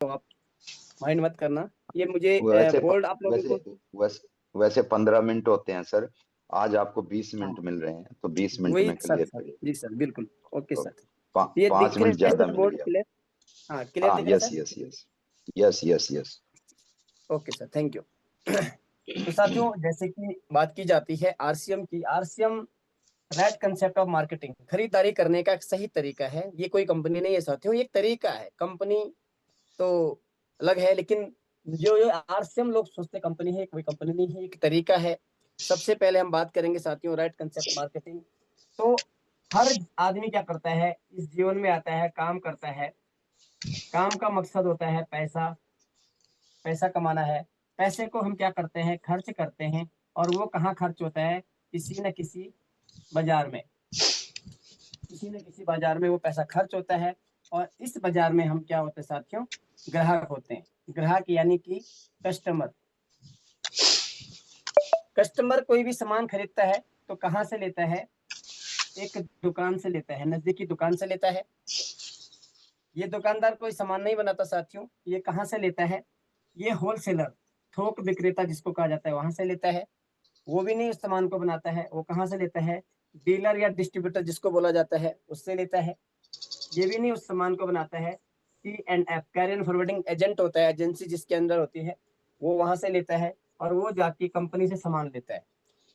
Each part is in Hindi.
तो आप माइंड मत करना, ये मुझे वैसे बोल्ड आप लोगों वैसे को। वैसे वैसे 15 मिनट होते हैं सर। आज आपको 20 मिनट हाँ मिल रहे हैं, तो 20 मिनट वही में सर, क्लियर सर करिए। जी सर, बिल्कुल। ओके तो सर। ये दिख 5 मिनट रहे हैं ज्यादा सर मिल बोर्ड गया। क्लियर? हाँ क्लियर हाँ, दिख रहा है yes sir. Yes yes. Yes yes yes. Okay sir, thank you. तो साथियों, जैसे कि बात की जाती है आरसीएम की, RCM right concept of marketing, खरीदारी करने का एक सही तरीका है। ये कोई कंपनी नहीं है साथियों, ये एक तरीका है। कंपनी तो अलग है, लेकिन जो ये आरसीएम लोग सोचते कंपनी है, कोई कंपनी नहीं है, एक तरीका है। सबसे पहले हम बात करेंगे साथियों राइट कंसेप्ट मार्केटिंग। तो हर आदमी क्या करता है, इस जीवन में आता है, काम करता है। काम का मकसद होता है पैसा, पैसा कमाना है। पैसे को हम क्या करते हैं, खर्च करते हैं। और वो कहाँ खर्च होता है, किसी न किसी बाजार में। किसी न किसी बाजार में वो पैसा खर्च होता है। और इस बाजार में हम क्या होते हैं साथियों, ग्राहक होते हैं। ग्राहक यानी कि कस्टमर। कस्टमर कोई भी सामान खरीदता है तो कहाँ से लेता है, एक दुकान से लेता है, नजदीकी दुकान से लेता है। ये दुकानदार कोई सामान नहीं बनाता साथियों, ये कहाँ से लेता है, ये होलसेलर, थोक विक्रेता जिसको कहा जाता है, वहां से लेता है। वो भी नहीं उस सामान को बनाता है, वो कहाँ से लेता है, डीलर या डिस्ट्रीब्यूटर जिसको बोला जाता है, उससे लेता है। ये भी नहीं उस सामान को बनाता है। C&F कैरियर फॉरवर्डिंग एजेंट होता है, एजेंसी जिसके अंदर होती है, वो वहां से लेता है। और वो जाके कंपनी से सामान लेता है।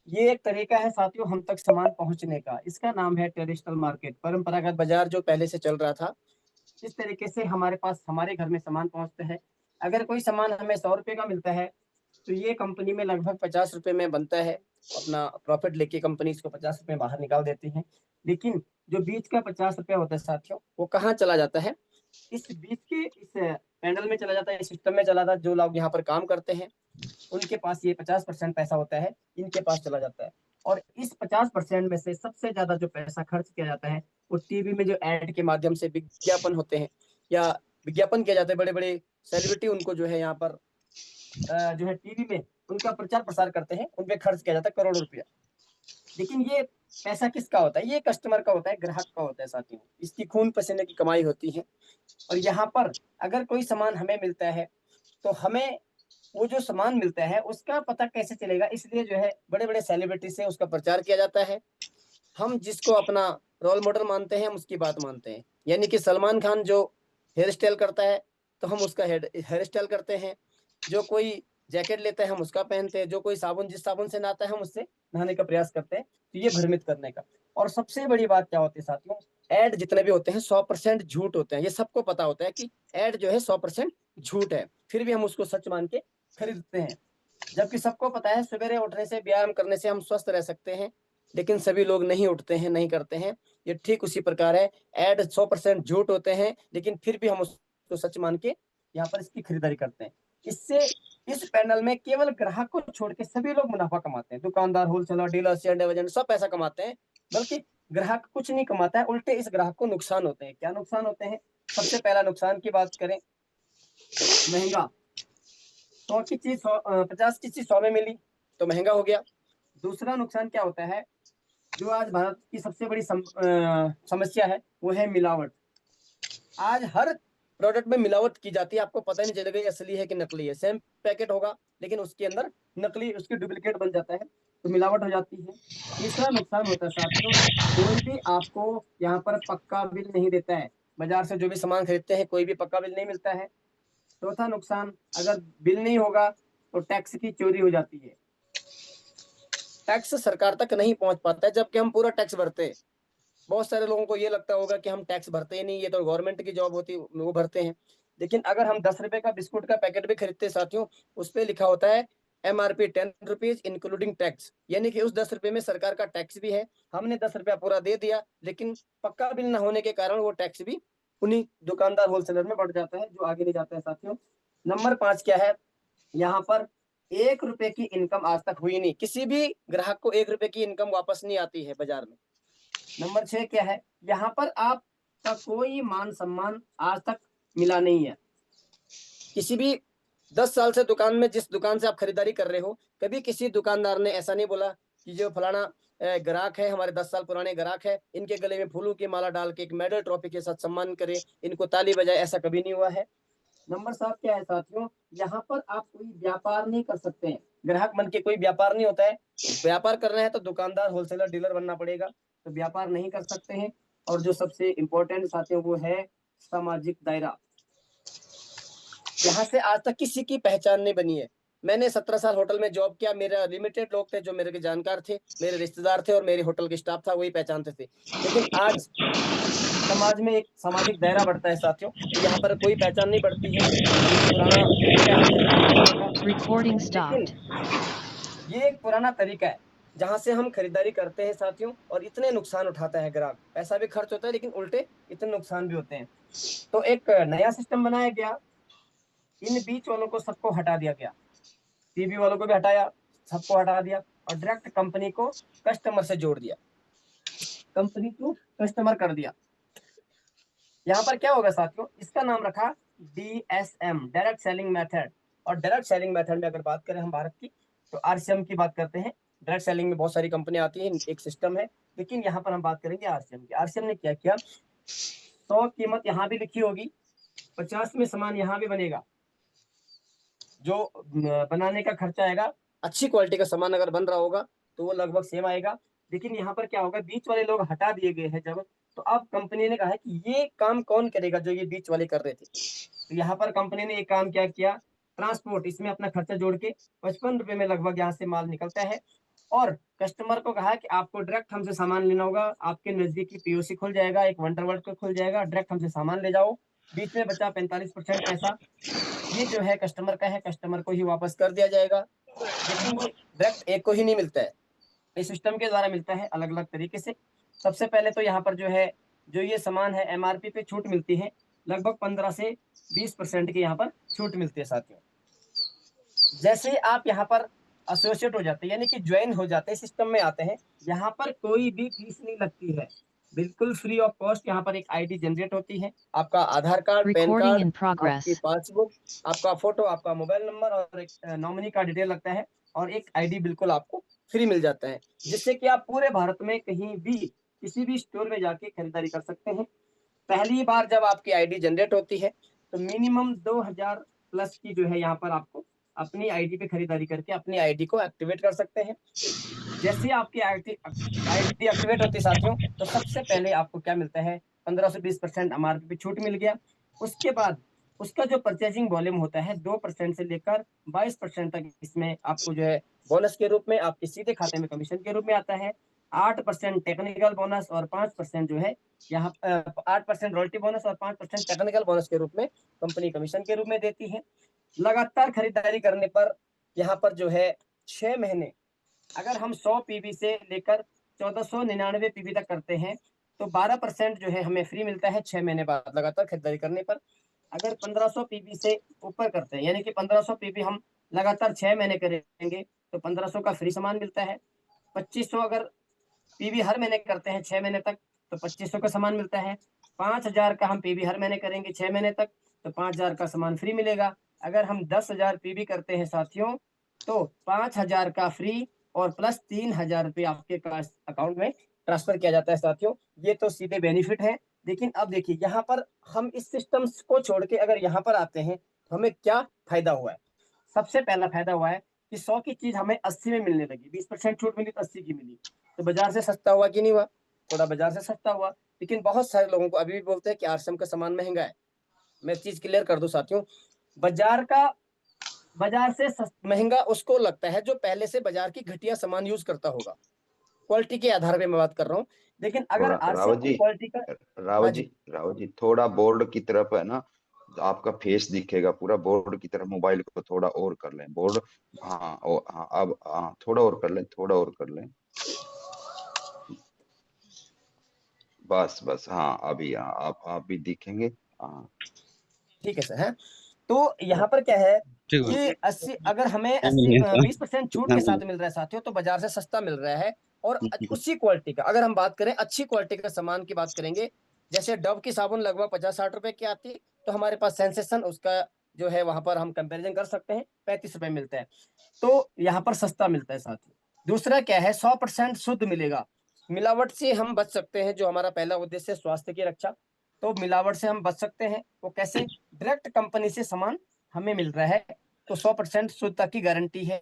ये एक तरीका है साथियों हम तक सामान पहुंचने का, इसका नाम है ट्रेडिशनल मार्केट, परंपरागत बाजार जो पहले से चल रहा था। इस तरीके से हमारे पास, हमारे घर में सामान पहुंचता है। अगर कोई सामान हमें 100 रुपए का मिलता है, तो ये कंपनी में लगभग 50 रुपए में बनता है। अपना प्रॉफिट लेके कंपनी इसको 50 रुपए बाहर निकाल देती है। लेकिन जो बीच का 50 रुपया होता है साथियों, वो कहाँ चला जाता है, इस बीच के इस पैनल में चला जाता है, इस सिस्टम में चला जाता है। जो लोग यहाँ पर काम करते हैं उनके पास ये 50% पैसा होता है, इनके पास चला जाता है। और इस 50% में से सबसे ज्यादा जो पैसा खर्च किया जाता है, वो टीवी में जो एड के माध्यम से विज्ञापन होते हैं, या विज्ञापन किया जाता है, बड़े बड़े सेलिब्रिटी उनको जो है यहाँ पर जो है टीवी में उनका प्रचार प्रसार करते हैं, उन पे खर्च किया जाता है करोड़ों रुपया। लेकिन ये पैसा किसका होता है, ये कस्टमर का होता है, ग्राहक का होता है साथियों। इसकी खून पसीने की कमाई होती है। और यहाँ पर अगर कोई सामान हमें मिलता है, तो हमें वो जो सामान मिलता है उसका पता कैसे चलेगा, इसलिए जो है बड़े बड़े सेलिब्रिटी से उसका प्रचार किया जाता है। हम जिसको अपना रोल मॉडल मानते हैं, हम उसकी बात मानते हैं। यानी कि सलमान खान जो हेयर स्टाइल करता है, तो हम उसका हेयर स्टाइल करते हैं। जो कोई जैकेट लेता है हम उसका पहनते हैं। जो कोई साबुन, जिस साबुन से नहाता है हम उससे नहाने का प्रयास करते हैं। तो ये भ्रमित करने का। और सबसे बड़ी बात क्या होती है साथियों, एड जितने भी होते हैं 100% झूठ होते हैं। ये सबको पता होता है कि एड जो है 100% झूठ है, फिर भी हम उसको सच मान के खरीदते हैं। जबकि सबको पता है सवेरे उठने से, व्यायाम करने से हम स्वस्थ रह सकते हैं। लेकिन सभी लोग नहीं उठते हैं, नहीं करते हैं। ये ठीक उसी प्रकार है, एड 100% झूठ होते हैं, लेकिन फिर भी हम उसको सच मान के यहाँ पर इसकी खरीदारी करते हैं। इससे इस पैनल में केवल ग्राहक को छोड़ के सभी लोग मुनाफा कमाते हैं। दुकानदार, होलसेलर, डीलर, शेयर एजेंट सब पैसा कमाते हैं। बल्कि ग्राहक कुछ नहीं कमाता है, उल्टे इस ग्राहक को नुकसान होते हैं। क्या नुकसान होते हैं, सबसे पहला नुकसान की बात करें, महंगा। 50 की चीज 100 में मिली तो महंगा हो गया। दूसरा नुकसान क्या होता है, जो आज भारत की सबसे बड़ी समस्या है, वो है मिलावट। आज हर प्रोडक्ट में मिलावट की जाती है, आपको पता ही नहीं चलेगा ये असली है कि नकली है। सेम पैकेट होगा लेकिन उसके अंदर नकली, उसकी डुप्लीकेट बन जाता है, तो मिलावट हो जाती है। तीसरा नुकसान होता है साथियों, कोई भी आपको यहाँ पर पक्का बिल नहीं देता है। बाजार से जो भी सामान खरीदते हैं, कोई भी पक्का बिल नहीं मिलता है। चौथा नुकसान, अगर बिल नहीं होगा तो टैक्स की चोरी हो जाती है। टैक्स सरकार तक नहीं पहुंच पाता है, जबकि हम पूरा टैक्स भरते हैं। बहुत सारे लोगों को ये लगता होगा कि हम टैक्स भरते ही नहीं, ये तो गवर्नमेंट की जॉब होती है, वो भरते हैं। लेकिन अगर हम 10 रुपए का बिस्कुट का पैकेट भी खरीदते हैं साथियों, उस पर लिखा होता है MRP 10 रुपीज इंक्लूडिंग टैक्स। यानी कि उस 10 रुपए में सरकार का टैक्स भी है। हमने 10 रुपया पूरा दे दिया, लेकिन पक्का बिल न होने के कारण वो टैक्स भी उन्हीं दुकानदार, होलसेलर में बढ़ जाता है, जो आगे नहीं जाता है साथियों। नंबर 5 क्या है, यहाँ पर 1 रुपए की इनकम आज तक हुई नहीं। किसी भी ग्राहक को 1 रुपए की इनकम वापस नहीं आती है बाजार में। नंबर 6 क्या है, यहाँ पर आपका कोई मान सम्मान आज तक मिला नहीं है। किसी भी 10 साल से दुकान में, जिस दुकान से आप खरीदारी कर रहे हो, कभी किसी दुकानदार ने ऐसा नहीं बोला कि जो फलाना ग्राहक है, हमारे 10 साल पुराने ग्राहक है, इनके गले में फूलों की माला डाल के एक मेडल ट्रॉफी के साथ सम्मान करे, इनको ताली बजाए, ऐसा कभी नहीं हुआ है। नंबर 7 क्या है साथियों, यहाँ पर आप कोई व्यापार नहीं कर सकते हैं, ग्राहक बन के कोई व्यापार नहीं होता है। व्यापार करना है तो दुकानदार, होलसेलर, डीलर बनना पड़ेगा, तो व्यापार नहीं कर सकते हैं। और जो सबसे इम्पोर्टेंट साथियों वो है सामाजिक दायरा। यहाँ से आज तक किसी की पहचान नहीं बनी है। मैंने 17 साल होटल में जॉब किया, मेरा लिमिटेड लोग थे जो मेरे के जानकार थे, मेरे रिश्तेदार थे और मेरे होटल के स्टाफ था, वही पहचानते थे। लेकिन आज समाज में एक सामाजिक दायरा बढ़ता है साथियों, तो यहाँ पर कोई पहचान नहीं बढ़ती है। ये एक पुराना तरीका है खरीदारी करने का। Recording लेकिन stopped. ये एक पुराना तरीका है जहां से हम खरीदारी करते हैं साथियों, और इतने नुकसान उठाता है ग्राहक, पैसा भी खर्च होता है लेकिन उल्टे इतने नुकसान भी होते हैं। तो एक नया सिस्टम बनाया गया, इन बीच वालों को सबको हटा दिया गया, टीवी वालों को भी हटाया, सबको हटा दिया और डायरेक्ट कंपनी को कस्टमर से जोड़ दिया, कंपनी को कस्टमर कर दिया। यहाँ पर क्या होगा साथियों, इसका नाम रखा DSM, डायरेक्ट सेलिंग मेथड। और डायरेक्ट सेलिंग मेथड में अगर बात करें हम भारत की, तो RCM की बात करते हैं। डायरेक्ट सेलिंग में बहुत सारी कंपनी आती है, एक सिस्टम है, लेकिन यहाँ पर हम बात करेंगे RCM की। RCM ने क्या किया, 100 कीमत यहाँ भी लिखी होगी, 50 में सामान यहाँ भी बनेगा, जो बनाने का खर्चा आएगा, अच्छी क्वालिटी का सामान अगर बन रहा होगा तो वो लगभग सेम आएगा। लेकिन यहाँ पर क्या होगा, बीच वाले लोग हटा दिए गए हैं जब, तो अब कंपनी ने कहा है कि ये काम कौन करेगा जो ये बीच वाले कर रहे थे। तो यहाँ पर कंपनी ने एक काम क्या किया, ट्रांसपोर्ट, इसमें अपना खर्चा जोड़ के 55 रुपए में लगभग यहाँ से माल निकलता है। और कस्टमर को कहा कि आपको डायरेक्ट हमसे सामान लेना होगा, आपके नजदीकी POC खुल जाएगा, एक वंडरवर्ल्ड को खुल जाएगा, डायरेक्ट हमसे सामान ले जाओ। बीच में बचा 45% पैसा, ये जो है कस्टमर का है, कस्टमर को ही वापस कर दिया जाएगा। लेकिन ये डायरेक्ट एक को ही नहीं मिलता है, इस सिस्टम के द्वारा मिलता है अलग अलग तरीके से। सबसे पहले तो यहाँ पर जो है, जो ये सामान है MRP पे छूट मिलती है, लगभग 15 से 20% की यहाँ पर छूट मिलती है साथियों। जैसे आप यहाँ पर एसोसिएट हो जाते हैं, यानी कि ज्वाइन हो जाते हैं, सिस्टम में आते हैं, यहाँ पर कोई भी फीस नहीं लगती है, बिल्कुल फ्री ऑफ कॉस्ट। यहाँ पर एक ID जनरेट होती है, आपका Aadhaar card, pan Recording card, in आपकी progress. पासबुक, आपका फोटो, आपका मोबाइल नंबर और एक नॉमिनी का डिटेल लगता है, और एक ID बिल्कुल आपको फ्री मिल जाता है, जिससे कि आप पूरे भारत में कहीं भी किसी भी स्टोर में जाके खरीदारी कर सकते हैं। पहली बार जब आपकी ID जनरेट होती है तो मिनिमम 2000 प्लस की जो है यहाँ पर आपको अपनी ID पे खरीदारी करके अपनी ID को एक्टिवेट कर सकते हैं। जैसे आपकी ID एक्टिवेट होती है साथियों, तो सबसे पहले आपको क्या मिलता है, 15 से 20% MRP पे छूट मिल गया। उसके बाद उसका जो परचेजिंग वॉल्यूम होता है 2% से लेकर 22% तक, इसमें आपको जो है बोनस के रूप में आपके सीधे खाते में कमीशन के रूप में आता है। 8% टेक्निकल बोनस और 5% जो है यहाँ 8% रॉयल्टी बोनस और 5% टेक्निकल बोनस के रूप में कंपनी कमीशन के रूप में देती है। लगातार खरीदारी करने पर यहाँ पर जो है 6 महीने, अगर हम 100 PB से लेकर 1499 PB तक करते हैं तो 12% जो है हमें फ्री मिलता है 6 महीने बाद लगातार खरीदारी करने पर। अगर 1500 PB से ऊपर करते हैं, यानी कि 1500 PB हम लगातार 6 महीने करेंगे तो 1500 का फ्री सामान मिलता है। 2500 अगर PB हर महीने करते हैं 6 महीने तक तो 2500 का सामान मिलता है। 5000 का हम PB हर महीने करेंगे 6 महीने तक तो 5000 का सामान फ्री मिलेगा। अगर हम 10,000 PB करते हैं साथियों तो 5000 का फ्री और प्लस 3000 रुपये आपके अकाउंट में ट्रांसफर किया जाता है साथियों। ये तो सीधे बेनिफिट है। लेकिन अब देखिए यहाँ पर हम इस सिस्टम को छोड़ के अगर यहाँ पर आते हैं तो हमें क्या फायदा हुआ है। सबसे पहला फायदा हुआ है कि 100 की चीज हमें 80 में मिलने लगी, 20% छूट मिली तो 80 की मिली, तो बाजार से सस्ता हुआ कि नहीं हुआ, थोड़ा बाजार से सस्ता हुआ। लेकिन बहुत सारे लोगों को अभी भी बोलते हैं कि RCM का सामान महंगा है। मैं चीज क्लियर कर दूं साथियों, बाजार से महंगा उसको लगता है जो पहले से बाजार की घटिया सामान यूज करता होगा, क्वालिटी के आधार पे मैं बात कर रहा हूँ। लेकिन अगर थोड़ा RCM की क्वालिटी का, हाँ जी, रावत जी थोड़ा बोर्ड की तरफ है ना, आपका फेस दिखेगा पूरा बोर्ड की तरफ, मोबाइल को थोड़ा और कर लें बोर्ड। हाँ हाँ अब हाँ थोड़ा और कर लें, थोड़ा और कर लें, बस बस हाँ अभी हाँ आप भी दिखेंगे। हाँ ठीक है सर है। तो यहाँ पर क्या है कि 80, अगर हमें 20% छूट के साथ मिल रहा है साथियों तो बाजार से सस्ता मिल रहा है। और उसी क्वालिटी का अगर हम बात करें, अच्छी क्वालिटी का सामान की बात करेंगे, जैसे डव की साबुन लगभग 50-60 रुपए की आती है, तो हमारे पास सेंसेशन उसका जो है वहां पर हम कंपेरिजन कर सकते हैं, 35 रुपए मिलता है, तो यहाँ पर सस्ता मिलता है साथियों। दूसरा क्या है, 100% शुद्ध मिलेगा, मिलावट से हम बच सकते हैं, जो हमारा पहला उद्देश्य है स्वास्थ्य की रक्षा। तो मिलावट से हम बच सकते हैं। वो कैसे? डायरेक्ट कंपनी से सामान हमें मिल रहा है तो 100% शुद्धता की गारंटी है।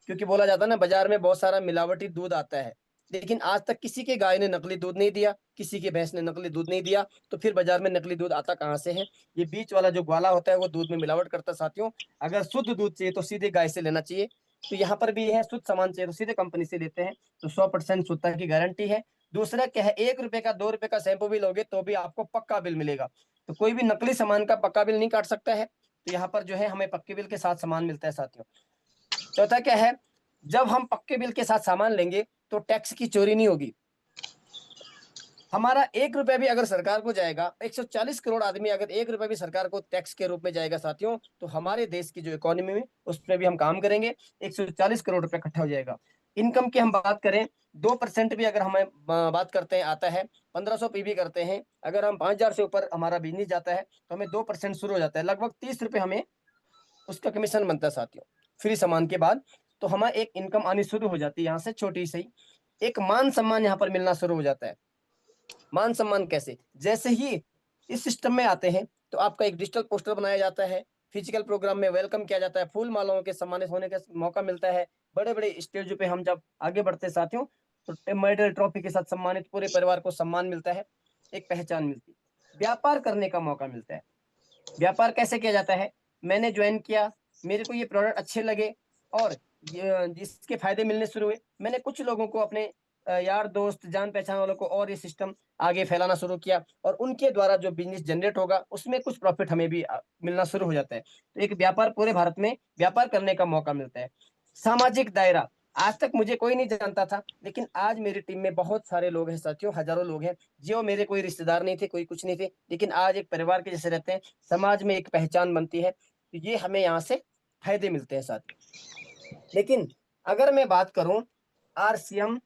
क्योंकि बोला जाता है ना, बाजार में बहुत सारा मिलावटी दूध आता है, लेकिन आज तक किसी के गाय ने नकली दूध नहीं दिया, किसी की भैंस ने नकली दूध नहीं दिया, तो फिर बाजार में नकली दूध आता कहाँ से है? ये बीच वाला जो ग्वाला होता है वो दूध में मिलावट करता है साथियों। अगर शुद्ध दूध चाहिए तो सीधे गाय से लेना चाहिए। तो यहाँ पर भी है, शुद्ध सामान चाहिए तो सीधे कंपनी से लेते हैं, तो 100% शुद्धता की गारंटी है। दूसरा क्या है, 1 रुपए का 2 रुपए का शैम्पू भी लोगे तो भी आपको पक्का बिल मिलेगा। तो कोई भी नकली सामान का पक्का बिल नहीं काट सकता है। तो यहाँ पर जो है हमें पक्के बिल के साथ सामान मिलता है साथियों। चौथा क्या है, जब हम पक्के बिल के साथ सामान लेंगे तो टैक्स की चोरी नहीं होगी। हमारा 1 रुपया भी अगर सरकार को जाएगा, 140 करोड़ आदमी अगर 1 रुपया भी सरकार को टैक्स के रूप में जाएगा साथियों, तो हमारे देश की जो इकोनॉमी में उस पर भी हम काम करेंगे, 140 करोड़ रुपया इकट्ठा हो जाएगा। इनकम की हम बात करें, 2% भी अगर हमें बात करते हैं आता है, 1500 पीवी करते हैं, अगर हम 5000 से ऊपर हमारा बिजनेस जाता है तो हमें 2% शुरू हो जाता है, लगभग 30 रुपए हमें उसका कमीशन बनता है साथियों, फ्री सामान के बाद। तो हमें एक इनकम आनी शुरू हो जाती है यहाँ से, छोटी सी। एक मान सम्मान यहाँ पर मिलना शुरू हो जाता है। मान सम्मान कैसे? जैसे ही इस सिस्टम में आते हैं तो आपका एक डिजिटल पोस्टर बनाया जाता है, फिजिकल प्रोग्राम में वेलकम किया जाता है, फूल मालाओं के सम्मानित होने का मौका मिलता है, बड़े बड़े स्टेज पे हम जब आगे बढ़ते हैं साथियों तो मेडल ट्रॉफी के साथ सम्मानित, पूरे परिवार को सम्मान मिलता है, एक पहचान मिलती है, व्यापार करने का मौका मिलता है। व्यापार कैसे किया जाता है? मैंने ज्वाइन किया, मेरे को ये प्रोडक्ट अच्छे लगे और जिसके फायदे मिलने शुरू हुए, मैंने कुछ लोगों को अपने यार दोस्त जान पहचान वालों को और ये सिस्टम आगे फैलाना शुरू किया, और उनके द्वारा जो बिजनेस जनरेट होगा उसमें कुछ प्रॉफिट हमें भी मिलना शुरू हो जाता है। तो एक व्यापार, पूरे भारत में व्यापार करने का मौका मिलता है। सामाजिक दायरा, आज तक मुझे कोई नहीं जानता था, लेकिन आज मेरी टीम में बहुत सारे लोग हैं साथियों, हजारों लोग हैं जो मेरे कोई रिश्तेदार नहीं थे, कोई कुछ नहीं थे, लेकिन आज एक परिवार के जैसे रहते हैं, समाज में एक पहचान बनती है। तो ये हमें यहाँ से फायदे मिलते हैं साथियों। लेकिन अगर मैं बात करूं आरसीएम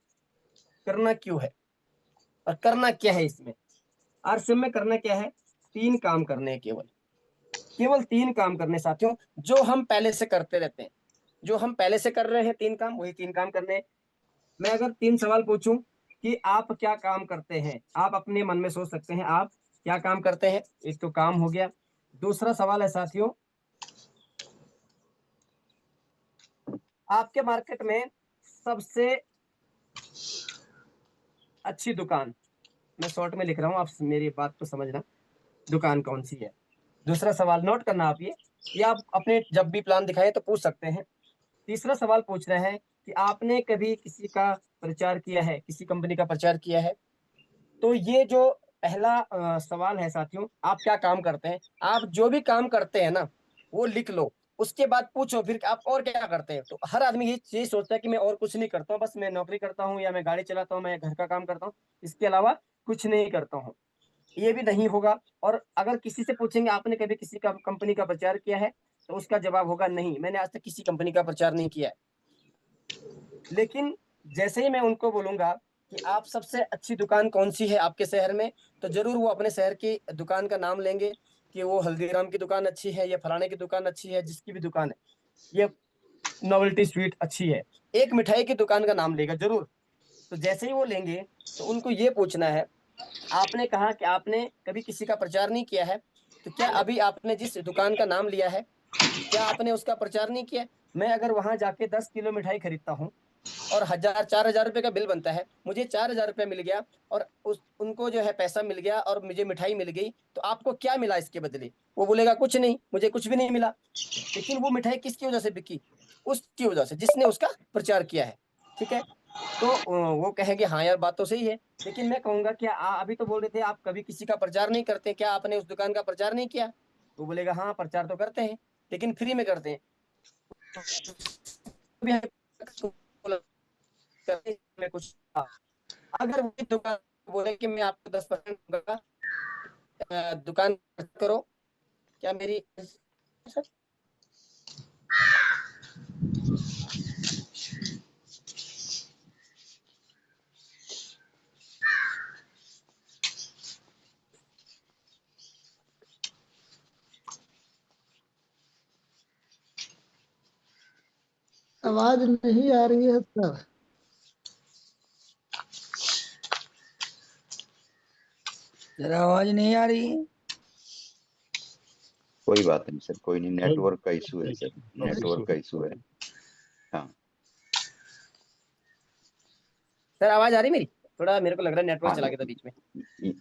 करना क्यों है और करना क्या है इसमें, आरसीएम में करना क्या है? 3 काम करने हैं, केवल केवल 3 काम करने साथियों, जो हम पहले से करते रहते हैं, जो हम पहले से कर रहे हैं 3 काम, वही 3 काम करने हैं। मैं अगर 3 सवाल पूछूं कि आप क्या काम करते हैं, आप अपने मन में सोच सकते हैं आप क्या काम करते हैं, एक तो काम हो गया। दूसरा सवाल है साथियों, आपके मार्केट में सबसे अच्छी दुकान, मैं शॉर्ट में लिख रहा हूं, आप मेरी बात को समझना, दुकान कौन सी है? दूसरा सवाल नोट करना आप ये आप अपने जब भी प्लान दिखाए तो पूछ सकते हैं। तीसरा सवाल पूछ रहे हैं कि आपने कभी किसी का प्रचार किया है, किसी कंपनी का प्रचार किया है? तो ये जो पहला सवाल है साथियों, आप क्या काम करते हैं, आप जो भी काम करते हैं ना वो लिख लो, उसके बाद पूछो फिर आप और क्या करते हैं। तो हर आदमी ये चीज सोचता है कि मैं और कुछ नहीं करता हूँ, बस मैं नौकरी करता हूँ या मैं गाड़ी चलाता हूँ, मैं घर का काम करता हूँ, इसके अलावा कुछ नहीं करता हूँ। ये भी नहीं होगा। और अगर किसी से पूछेंगे आपने कभी किसी का कंपनी का प्रचार किया है, तो उसका जवाब होगा नहीं, मैंने आज तक किसी कंपनी का प्रचार नहीं किया है। लेकिन जैसे ही मैं उनको बोलूंगा कि आप सबसे अच्छी दुकान कौन सी है आपके शहर में, तो जरूर वो अपने शहर की दुकान का नाम लेंगे कि वो हल्दीराम की दुकान अच्छी है या फलाने की दुकान अच्छी है, जिसकी भी दुकान है, ये नोवेल्टी स्वीट अच्छी है, एक मिठाई की दुकान का नाम लेगा जरूर। तो जैसे ही वो लेंगे तो उनको ये पूछना है, आपने कहा कि आपने कभी किसी का प्रचार नहीं किया है, तो क्या अभी आपने जिस दुकान का नाम लिया है क्या आपने उसका प्रचार नहीं किया? मैं अगर वहां जाके 10 किलो मिठाई खरीदता हूँ और 1000 4000 रुपए का बिल बनता है, मुझे 4000 रुपये मिल गया और उनको जो है पैसा मिल गया और मुझे मिठाई मिल गई, तो आपको क्या मिला इसके बदले? वो बोलेगा कुछ नहीं, मुझे कुछ भी नहीं मिला। लेकिन वो मिठाई किसकी वजह से बिकी? उसकी वजह से जिसने उसका प्रचार किया है। ठीक है, तो वो कहेंगे हाँ यार बात तो सही है। लेकिन मैं कहूंगा कि अभी तो बोल रहे थे आप कभी किसी का प्रचार नहीं करते, क्या आपने उस दुकान का प्रचार नहीं किया? वो बोलेगा हाँ प्रचार तो करते हैं, लेकिन फ्री में करते हैं। में कुछ अगर वही दुकान बोले कि मैं आपको 10% दूंगा, दुकान करो, क्या मेरी आवाज नहीं आ रही है सर। सर आवाज नहीं आ रही है। कोई बात नहीं सर, कोई नहीं, नेटवर्क का इशू है सर, Okay. नेटवर्क का इशू है। हाँ सर आवाज आ रही मेरी? थोड़ा मेरे को लग रहा है नेटवर्क हाँ चला गया था बीच में।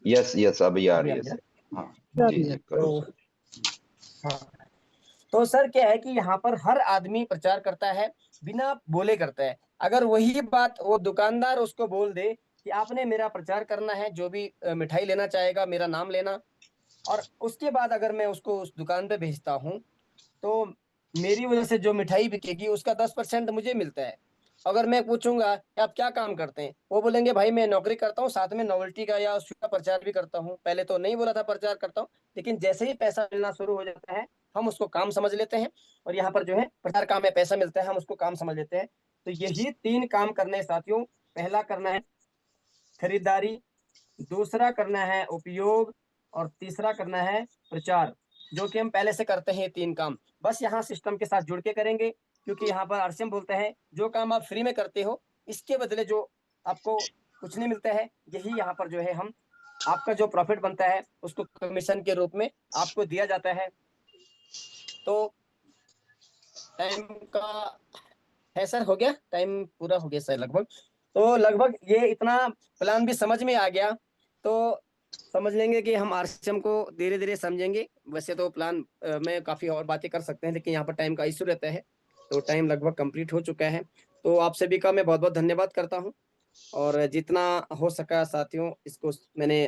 यस यस, अभी आ अभी रही आ है रही है सर। हाँ क्या जी दिया? जी करो तो सर। हाँ, तो सर क्या है कि यहाँ पर हर आदमी प्रचार करता है, बिना बोले करता है। अगर वही बात वो दुकानदार उसको बोल दे कि आपने मेरा प्रचार करना है, जो भी मिठाई लेना चाहेगा मेरा नाम लेना, और उसके बाद अगर मैं उसको उस दुकान पे भेजता हूँ, तो मेरी वजह से जो मिठाई बिकेगी उसका 10% मुझे मिलता है। अगर मैं पूछूंगा कि आप क्या काम करते हैं, वो बोलेंगे भाई मैं नौकरी करता हूँ, साथ में नोवेल्टी का या उसका प्रचार भी करता हूँ। पहले तो नहीं बोला था प्रचार करता हूँ, लेकिन जैसे ही पैसा मिलना शुरू हो जाता है हम उसको काम समझ लेते हैं। और यहाँ पर जो है प्रचार काम है, पैसा मिलता है, हम उसको काम समझ लेते हैं। तो यही 3 काम करने हैं साथियों। पहला करना है खरीदारी, दूसरा करना है उपयोग, और तीसरा करना है प्रचार, जो कि हम पहले से करते हैं 3 काम। बस यहाँ सिस्टम के साथ जुड़ के करेंगे, क्योंकि यहाँ पर आरसीएम बोलते हैं जो काम आप फ्री में करते हो इसके बदले जो आपको कुछ नहीं मिलता है, यही यहाँ पर जो है हम आपका जो प्रॉफिट बनता है उसको कमीशन के रूप में आपको दिया जाता है। तो टाइम का है सर, हो गया टाइम पूरा हो गया सर लगभग। तो लगभग ये इतना प्लान भी समझ में आ गया, तो समझ लेंगे कि हम आरसीएम को धीरे धीरे समझेंगे। वैसे तो प्लान में काफी और बातें कर सकते हैं, लेकिन यहाँ पर टाइम का इशू रहता है। तो टाइम लगभग कंप्लीट हो चुका है। तो आप सभी का मैं बहुत बहुत धन्यवाद करता हूँ, और जितना हो सका साथियों इसको मैंने